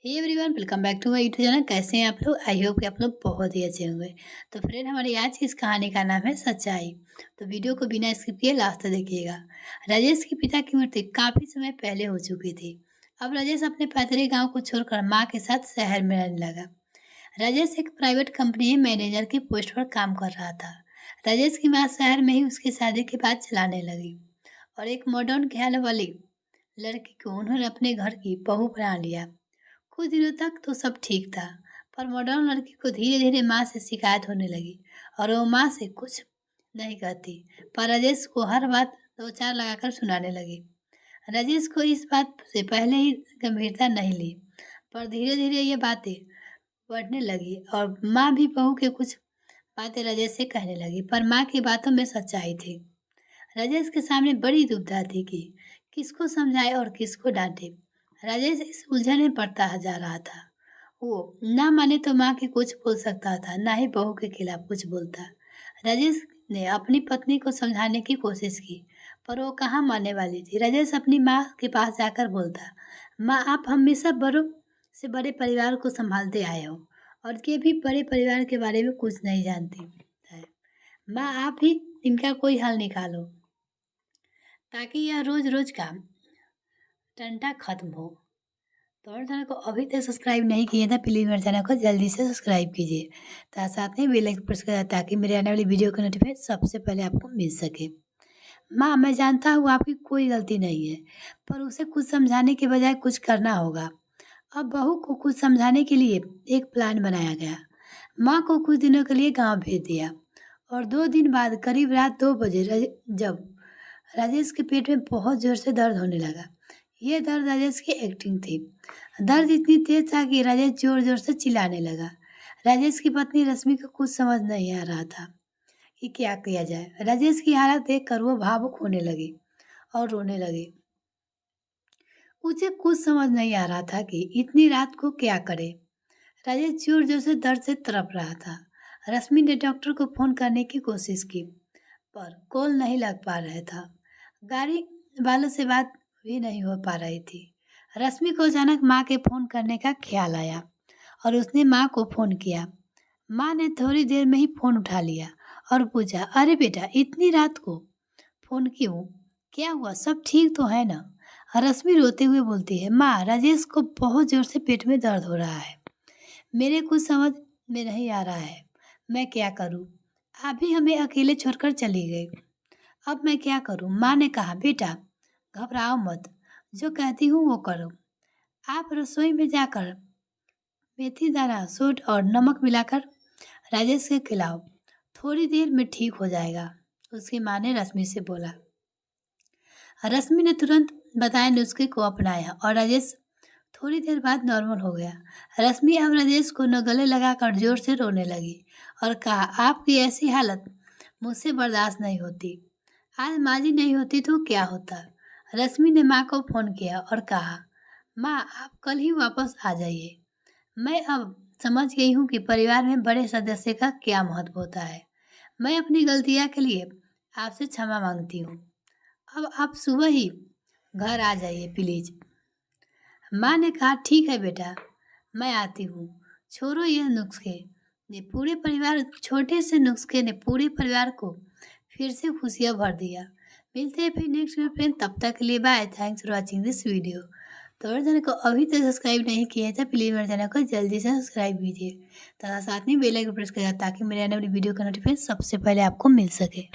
Hey everyone, welcome back to my YouTube channel. कैसे हैं आप लोग? आई होप कि आप लोग बहुत ही अच्छे होंगे। तो फ्रेंड, हमारी आज की इस कहानी का नाम है सच्चाई। तो वीडियो को बिना स्किप किए लास्ट तक देखिएगा। राजेश के पिता की मृत्यु काफ़ी समय पहले हो चुकी थी। अब राजेश अपने पैतृक गांव को छोड़कर माँ के साथ शहर में रहने लगा। राजेश एक प्राइवेट कंपनी में मैनेजर की पोस्ट पर काम कर रहा था। राजेश की माँ शहर में ही उसकी शादी के बाद चलाने लगी और एक मॉडर्न ख्याल वाली लड़की को उन्होंने अपने घर की बहू बना लिया। कुछ दिनों तक तो सब ठीक था, पर मॉडर्न लड़की को धीरे धीरे माँ से शिकायत होने लगी और वो माँ से कुछ नहीं कहती, पर राजेश को हर बात दो चार लगाकर सुनाने लगी। राजेश को इस बात से पहले ही गंभीरता नहीं ली, पर धीरे धीरे ये बातें बढ़ने लगी और माँ भी बहू के कुछ बातें राजेश से कहने लगी, पर माँ की बातों में सच्चाई थी। राजेश के सामने बड़ी दुविधा थी कि किसको समझाए और किसको डांटे। राजेश इस उलझन में पड़ता जा रहा था। वो ना माने तो माँ के कुछ बोल सकता था, ना ही बहू के खिलाफ कुछ बोलता। राजेश ने अपनी पत्नी को समझाने की कोशिश की, पर वो कहाँ मानने वाली थी। राजेश अपनी माँ के पास जाकर बोलता, माँ, आप हमेशा बड़ों से बड़े परिवार को संभालते आए हो और ये भी बड़े परिवार के बारे में कुछ नहीं जानती है। माँ, आप ही इनका कोई हल निकालो ताकि यह रोज रोज का टंटा खत्म हो। तो हमारे चैनल को अभी तक सब्सक्राइब नहीं किए था, प्लीज़ मेरे चैनल को जल्दी से सब्सक्राइब कीजिए। साथ में बेल आइकन प्रेस करें ताकि मेरे आने वाली वीडियो का नोटिफिकेशन सबसे पहले आपको मिल सके। माँ, मैं जानता हूँ आपकी कोई गलती नहीं है, पर उसे कुछ समझाने के बजाय कुछ करना होगा। अब बहू को कुछ समझाने के लिए एक प्लान बनाया गया। माँ को कुछ दिनों के लिए गांव भेज दिया और 2 दिन बाद करीब रात 2 बजे जब राजेश के पेट में बहुत जोर से दर्द होने लगा। ये दर्द राजेश की एक्टिंग थी। दर्द इतनी तेज था कि राजेश जोर जोर से चिल्लाने लगा। राजेश की पत्नी रश्मि को कुछ समझ नहीं आ रहा था कि क्या किया जाए। राजेश की हालत देखकर वो भावुक होने लगी और रोने लगी। उसे कुछ समझ नहीं आ रहा था कि इतनी रात को क्या करे। राजेश जोर जोर से दर्द से तड़प रहा था। रश्मि ने डॉक्टर को फोन करने की कोशिश की, पर कॉल नहीं लग पा रहा था। गाड़ी वालों से बात भी नहीं हो पा रही थी। रश्मि को अचानक माँ के फोन करने का ख्याल आया और उसने माँ को फोन किया। माँ ने थोड़ी देर में ही फोन उठा लिया और पूछा, अरे बेटा, इतनी रात को फोन क्यों? क्या हुआ? सब ठीक तो है ना? रश्मि रोते हुए बोलती है, माँ, राजेश को बहुत जोर से पेट में दर्द हो रहा है। मेरे कुछ समझ में नहीं आ रहा है, मैं क्या करूँ? आप भी हमें अकेले छोड़कर चली गई। अब मैं क्या करूँ? माँ ने कहा, बेटा घबराओ मत, जो कहती हूँ वो करो। आप रसोई में जाकर मेथी दाना, सूंठ और नमक मिलाकर राजेश के खिलाओ, थोड़ी देर में ठीक हो जाएगा। उसकी माँ ने रश्मि से बोला। रश्मि ने तुरंत बताए नुस्खे को अपनाया और राजेश थोड़ी देर बाद नॉर्मल हो गया। रश्मि अब राजेश को न गले लगाकर जोर से रोने लगी और कहा, आपकी ऐसी हालत मुझसे बर्दाश्त नहीं होती। आज माँ जी नहीं होती तो क्या होता? रश्मि ने माँ को फोन किया और कहा, माँ, आप कल ही वापस आ जाइए। मैं अब समझ गई हूँ कि परिवार में बड़े सदस्य का क्या महत्व होता है। मैं अपनी गलतियाँ के लिए आपसे क्षमा मांगती हूँ। अब आप सुबह ही घर आ जाइए प्लीज। माँ ने कहा, ठीक है बेटा, मैं आती हूँ। छोड़ो यह नुस्खे ने पूरे परिवार छोटे से नुस्खे ने पूरे परिवार को फिर से खुशियाँ भर दिया। मिलते हैं फिर नेक्स्ट वीडियो फ्रेंड, तब तक के लिए bye. Thanks for watching this video. तो मेरे चैनल को अभी तक सब्सक्राइब नहीं किया है तो प्लीज़ मेरे चैनल को जल्दी से सब्सक्राइब कीजिए तथा साथ में बेल आइकन प्रेस करिए ताकि मेरे आने वाली वीडियो का नोटिफिकेशन सबसे पहले आपको मिल सके।